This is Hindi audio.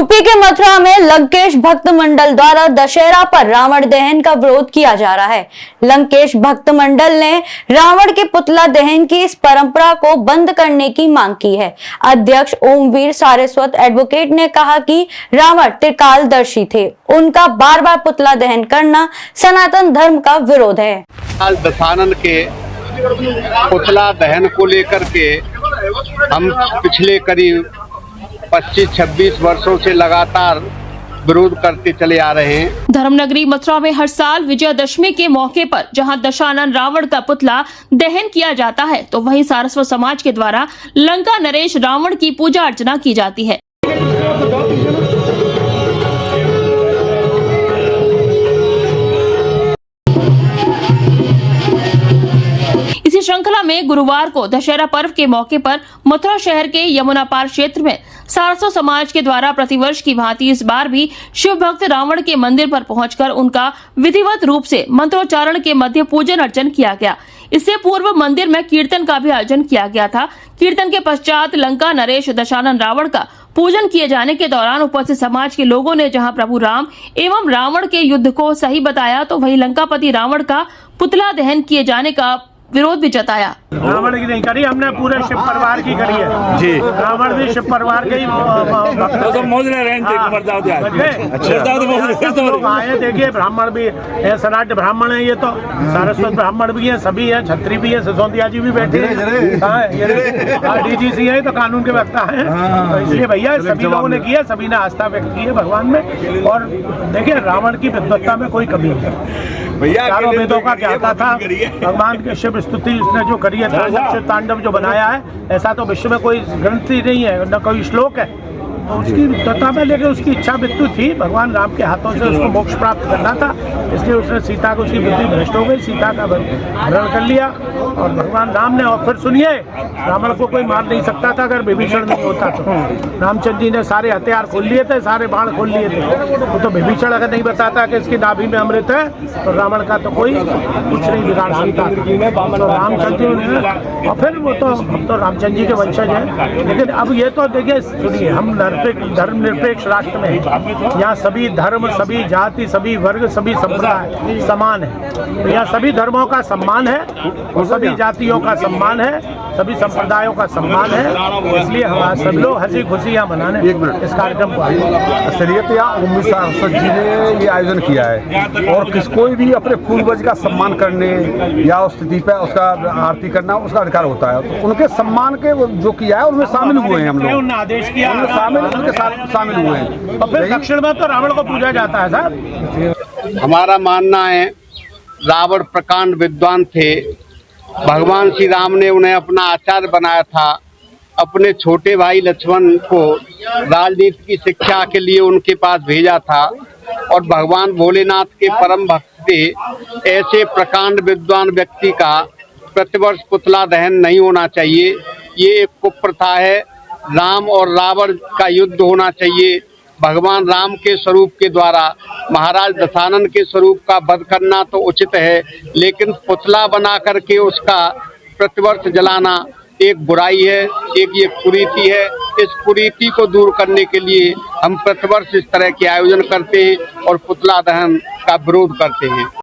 यूपी के मथुरा में लंकेश भक्त मंडल द्वारा दशहरा पर रावण दहन का विरोध किया जा रहा है। लंकेश भक्त मंडल ने रावण के पुतला दहन की इस परंपरा को बंद करने की मांग की है। अध्यक्ष ओमवीर सारस्वत एडवोकेट ने कहा कि रावण त्रिकालदर्शी थे, उनका बार बार पुतला दहन करना सनातन धर्म का विरोध है। दशानन के पुतला दहन को लेकर के हम पिछले करीब 25-26 वर्षों से लगातार विरोध करते चले आ रहे हैं। धर्मनगरी मथुरा में हर साल विजयदशमी के मौके पर जहां दशानन रावण का पुतला दहन किया जाता है, तो वहीं सारस्वत समाज के द्वारा लंका नरेश रावण की पूजा अर्चना की जाती है। इसी श्रृंखला में गुरुवार को दशहरा पर्व के मौके पर मथुरा शहर के यमुना पार क्षेत्र में सारस्वत समाज के द्वारा प्रतिवर्ष की भांति इस बार भी शिव भक्त रावण के मंदिर पर पहुंचकर उनका विधिवत रूप से मंत्रोच्चारण के मध्य पूजन अर्चन किया गया। इससे पूर्व मंदिर में कीर्तन का भी आयोजन किया गया था। कीर्तन के पश्चात लंका नरेश दशानन रावण का पूजन किए जाने के दौरान उपस्थित समाज के लोगों ने जहां प्रभु राम एवं रावण के युद्ध को सही बताया, तो वहीं लंकापति रावण का पुतला दहन किए जाने का विरोध भी जताया। रावण की नहीं करी, हमने पूरे शिव परिवार की करी है जी। रावण भी शिव परिवार के ही आए। देखिए ब्राह्मण भी है, सनाट्य ब्राह्मण है, ये तो सारस्वत ब्राह्मण भी है, सभी है, छत्री भी है, सिसोदिया जी भी बैठे हैं, डीजीसी है, तो कानून के वक्ता है। तो इसलिए भैया सभी लोगों ने किया, सभी ने आस्था व्यक्त की है भगवान में। और देखिए रावण की विद्वत्ता में कोई कमी नहीं है। चारों वेदों का ज्ञाता था, भगवान के शिव स्तुति उसने जो करी है, तांडव जो बनाया है, ऐसा तो विश्व में कोई ग्रंथ ही नहीं है, न कोई श्लोक है। तो उसकी विद्वत्ता में लेकर उसकी इच्छा मृत्यु थी, भगवान राम के हाथों से उसको मोक्ष प्राप्त करना था, इसलिए उसने सीता को, उसकी बुद्धि भ्रष्ट हो गई, सीता का हरण कर लिया। और भगवान राम ने, और फिर सुनिए, रावण को कोई मार नहीं सकता था अगर विभीषण नहीं होता तो। रामचंद्र जी ने सारे हथियार खोल लिए थे, सारे बाण खोल लिए थे। वो तो विभीषण अगर नहीं बताता कि इसकी नाभि में अमृत है, तो रावण का तो कोई कुछ नहीं बिगाड़ सकता। तो रामचंद्र जी ने, और फिर वो तो हम तो रामचंद्र जी के वंशज हैं। लेकिन अब ये तो देखिए, सुनिए, हम धर्मनिरपेक्ष राष्ट्र में हैं। यहाँ सभी धर्म, सभी जाति, सभी वर्ग, सभी संप्रदाय समान है। तो यहाँ सभी धर्मों का सम्मान है, और सभी जातियों का सम्मान है, सभी संप्रदायों का सम्मान है। इसलिए हम सब लोग हंसी खुशी यहाँ मनाने इस कार्यक्रम को आए। शरीयत या ओमवीर सारस्वत जी ने ये आयोजन किया है, और कोई भी अपने पूर्वज का सम्मान करने या उस स्थिति पर उसका आरती करना उसका अधिकार होता है। तो उनके सम्मान के जो किया है उनमें शामिल हुए हैं हम लोग, उन्होंने आदेश किया, उनके साथ शामिल हुए हैं। और फिर दक्षिण में तो रावण को पूजा जाता है साहब। हमारा मानना है रावण प्रकांड विद्वान थे। भगवान श्री राम ने उन्हें अपना आचार्य बनाया था। अपने छोटे भाई लक्ष्मण को राजनीति की शिक्षा के लिए उनके पास भेजा था, और भगवान भोलेनाथ के परम भक्त थे। ऐसे प्रकांड विद्वान व्यक्ति का प्रतिवर्ष पुतला दहन नहीं होना चाहिए। ये एक कुप्रथा है। राम और रावण का युद्ध होना चाहिए। भगवान राम के स्वरूप के द्वारा महाराज दशानन के स्वरूप का वध करना तो उचित है, लेकिन पुतला बना करके उसका प्रतिवर्ष जलाना एक बुराई है, एक ये कुरीति है। इस कुरीति को दूर करने के लिए हम प्रतिवर्ष इस तरह के आयोजन करते हैं और पुतला दहन का विरोध करते हैं।